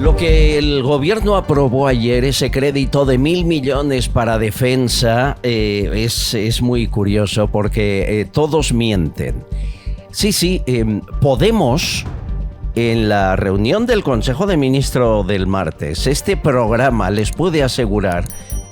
Lo que el gobierno aprobó ayer, ese crédito de 1.000 millones para defensa, es muy curioso porque todos mienten. Sí, Podemos, en la reunión del Consejo de Ministros del martes, este programa les puede asegurar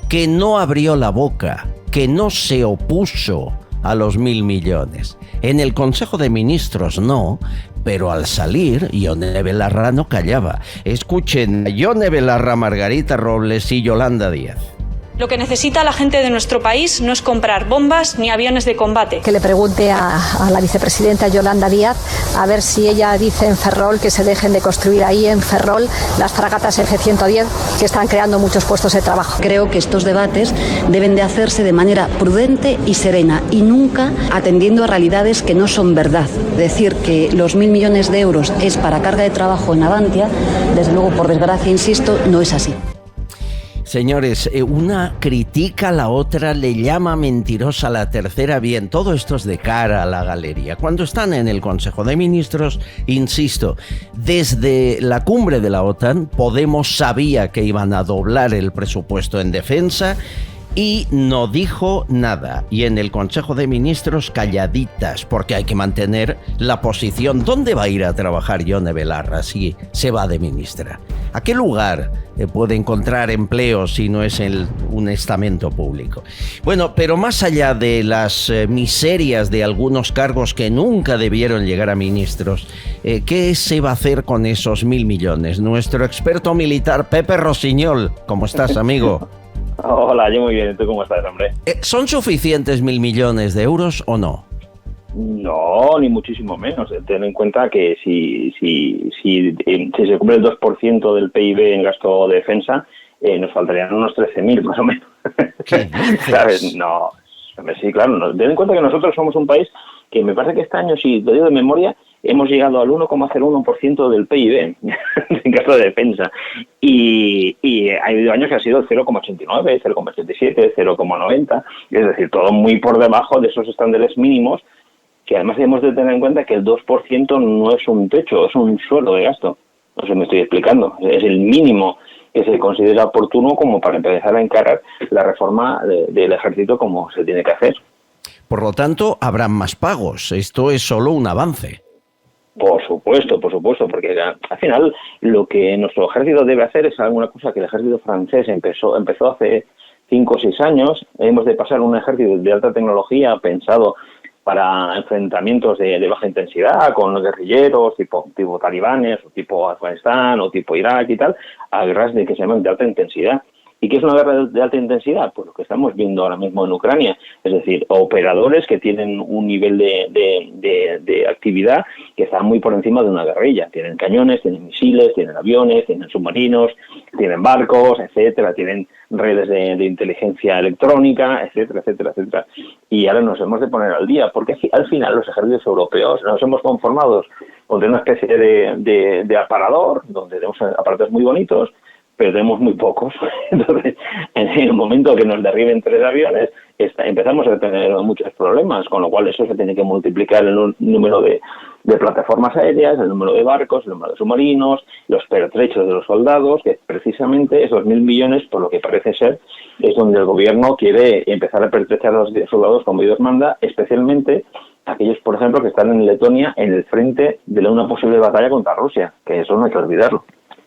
que no abrió la boca, que no se opuso a los 1.000 millones. En el Consejo de Ministros no, pero al salir, Ione Belarra no callaba. Escuchen a Ione Belarra, Margarita Robles y Yolanda Díaz. Lo que necesita la gente de nuestro país no es comprar bombas ni aviones de combate. Que le pregunte a la vicepresidenta Yolanda Díaz a ver si ella dice en Ferrol que se dejen de construir ahí en Ferrol las fragatas F-110 que están creando muchos puestos de trabajo. Creo que estos debates deben de hacerse de manera prudente y serena y nunca atendiendo a realidades que no son verdad. Decir que los 1.000 millones de euros es para carga de trabajo en Navantia, desde luego, por desgracia, insisto, no es así. Señores, una critica a la otra, le llama mentirosa a la tercera. Bien, todo esto es de cara a la galería. Cuando están en el Consejo de Ministros, insisto, desde la cumbre de la OTAN, Podemos sabía que iban a doblar el presupuesto en defensa y no dijo nada. Y en el Consejo de Ministros, calladitas, porque hay que mantener la posición. ¿Dónde va a ir a trabajar Ione Belarra si se va de ministra? ¿A qué lugar puede encontrar empleo si no es en un estamento público? Bueno, pero más allá de las miserias de algunos cargos que nunca debieron llegar a ministros, ¿qué se va a hacer con esos 1.000 millones? Nuestro experto militar, Pepe Rossinyol. ¿Cómo estás, amigo? Hola, yo muy bien. ¿Tú cómo estás, hombre? ¿Son suficientes 1.000 millones de euros o no? No, ni muchísimo menos. Ten en cuenta que si se cumple el 2% del PIB en gasto de defensa, nos faltarían unos 13.000 más o menos. ¿Sabes? No, sí, claro. Ten en cuenta que nosotros somos un país que me parece que este año, si te digo de memoria, hemos llegado al 1,01% del PIB en gasto de defensa. Y ha habido años que ha sido 0,89, 0,87, 0,90. Es decir, todo muy por debajo de esos estándares mínimos, que además debemos de tener en cuenta que el 2% no es un techo, es un suelo de gasto. No sé si me estoy explicando. Es el mínimo que se considera oportuno como para empezar a encarar la reforma del ejército como se tiene que hacer. Por lo tanto, habrán más pagos. Esto es solo un avance. Por supuesto, porque al final lo que nuestro ejército debe hacer es alguna cosa que el ejército francés empezó hace 5 o 6 años. Hemos de pasar un ejército de alta tecnología pensado para enfrentamientos de baja intensidad con los guerrilleros tipo talibanes o tipo Afganistán o tipo Irak y tal, a guerras que se llaman de alta intensidad. ¿Y qué es una guerra de alta intensidad? Pues lo que estamos viendo ahora mismo en Ucrania, es decir, operadores que tienen un nivel de actividad que está muy por encima de una guerrilla. Tienen cañones, tienen misiles, tienen aviones, tienen submarinos, tienen barcos, etcétera, tienen redes de inteligencia electrónica, etcétera, etcétera, etcétera. Y ahora nos hemos de poner al día, porque al final los ejércitos europeos nos hemos conformado con una especie de aparador, donde tenemos aparatos muy bonitos, pero tenemos muy pocos. Entonces, en el momento que nos derriben 3 aviones, empezamos a tener muchos problemas, con lo cual eso se tiene que multiplicar en un número de plataformas aéreas, el número de barcos, el número de submarinos, los pertrechos de los soldados, que precisamente esos 1.000 millones, por lo que parece ser, es donde el gobierno quiere empezar a pertrechar a los soldados como Dios manda, especialmente aquellos, por ejemplo, que están en Letonia en el frente de una posible batalla contra Rusia, que eso no hay que olvidarlo.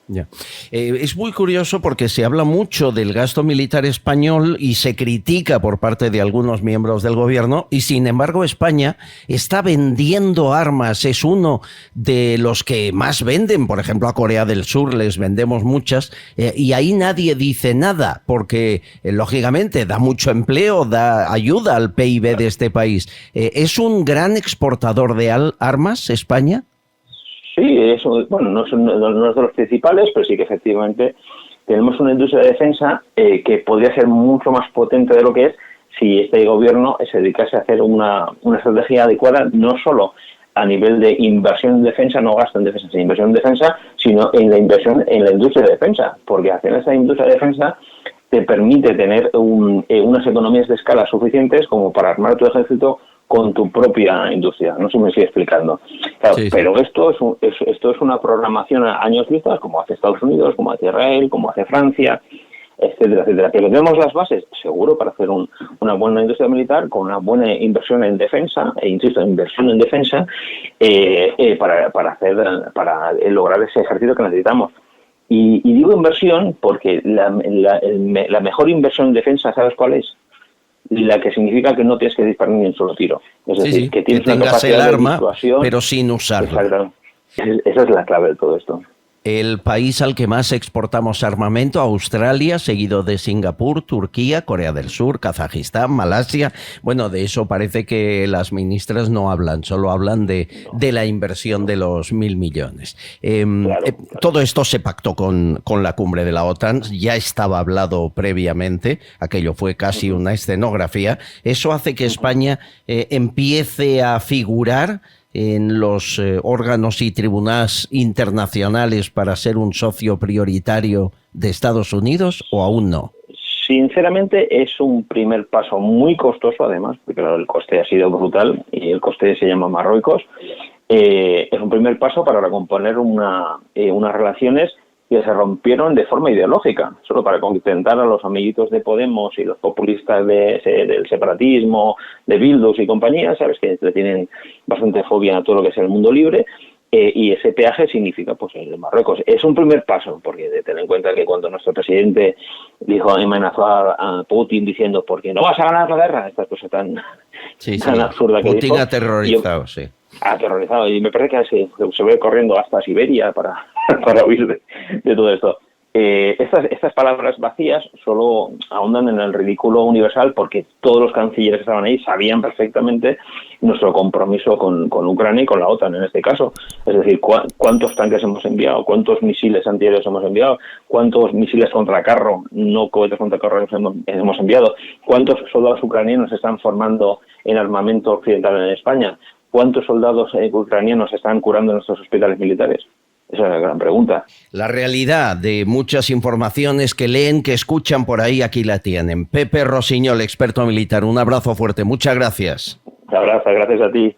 Ya. Es muy curioso porque se habla mucho del gasto militar español y se critica por parte de algunos miembros del gobierno, y sin embargo España está vendiendo armas, es uno de los que más venden. Por ejemplo, a Corea del Sur les vendemos muchas, y ahí nadie dice nada porque lógicamente da mucho empleo, da ayuda al PIB de este país. ¿Es un gran exportador de armas España? Sí, eso, bueno, no es de los principales, pero sí que efectivamente tenemos una industria de defensa que podría ser mucho más potente de lo que es si este gobierno se dedicase a hacer una estrategia adecuada, no solo a nivel de inversión en defensa, no gasto en defensa, sino inversión en defensa, sino en la inversión en la industria de defensa, porque hacer esa industria de defensa te permite tener unas economías de escala suficientes como para armar tu ejército con tu propia industria. No sé si me estoy explicando. Claro, sí. Pero esto es una programación a años vistas, como hace Estados Unidos, como hace Israel, como hace Francia, etcétera, etcétera. Pero tenemos las bases, seguro, para hacer una buena industria militar con una buena inversión en defensa, e insisto, inversión en defensa, para lograr ese ejército que necesitamos. Y digo inversión porque la mejor inversión en defensa, ¿sabes cuál es? La que significa que no tienes que disparar ni un solo tiro. Es decir, que tienes que una tengas el arma, de disuasión, pero sin usarlo. Exacto. Esa es la clave de todo esto. El país al que más exportamos armamento, Australia, seguido de Singapur, Turquía, Corea del Sur, Kazajistán, Malasia. Bueno, de eso parece que las ministras no hablan, solo hablan de la inversión de los 1.000 millones. Claro. Todo esto se pactó con la cumbre de la OTAN, ya estaba hablado previamente, aquello fue casi una escenografía. Eso hace que España empiece a figurar en los órganos y tribunales internacionales para ser un socio prioritario de Estados Unidos, ¿o aún no? Sinceramente es un primer paso muy costoso, además, porque claro, el coste ha sido brutal y el coste se llama Marruecos. Es un primer paso para recomponer unas relaciones que se rompieron de forma ideológica, solo para contentar a los amiguitos de Podemos y los populistas del separatismo, de Bildu y compañía, sabes que le tienen bastante fobia a todo lo que es el mundo libre, y ese peaje significa pues el de Marruecos. Es un primer paso, porque ten en cuenta que cuando nuestro presidente amenazó a Putin diciendo porque no vas a ganar la guerra, esta cosa tan absurda que Putin dijo. aterrorizado, sí. Aterrorizado, y me parece que se ve corriendo hasta Siberia para huir de todo esto. Estas palabras vacías solo ahondan en el ridículo universal, porque todos los cancilleres que estaban ahí sabían perfectamente nuestro compromiso con Ucrania y con la OTAN en este caso. Es decir, cuántos tanques hemos enviado, cuántos misiles antiaéreos hemos enviado, cuántos misiles contra carro, no cohetes contra carro hemos enviado, cuántos soldados ucranianos están formando en armamento occidental en España, cuántos soldados ucranianos están curando en nuestros hospitales militares. Esa es la gran pregunta. La realidad de muchas informaciones que leen, que escuchan por ahí, aquí la tienen. Pepe Rossinyol, experto militar, un abrazo fuerte. Muchas gracias. Un abrazo, gracias a ti.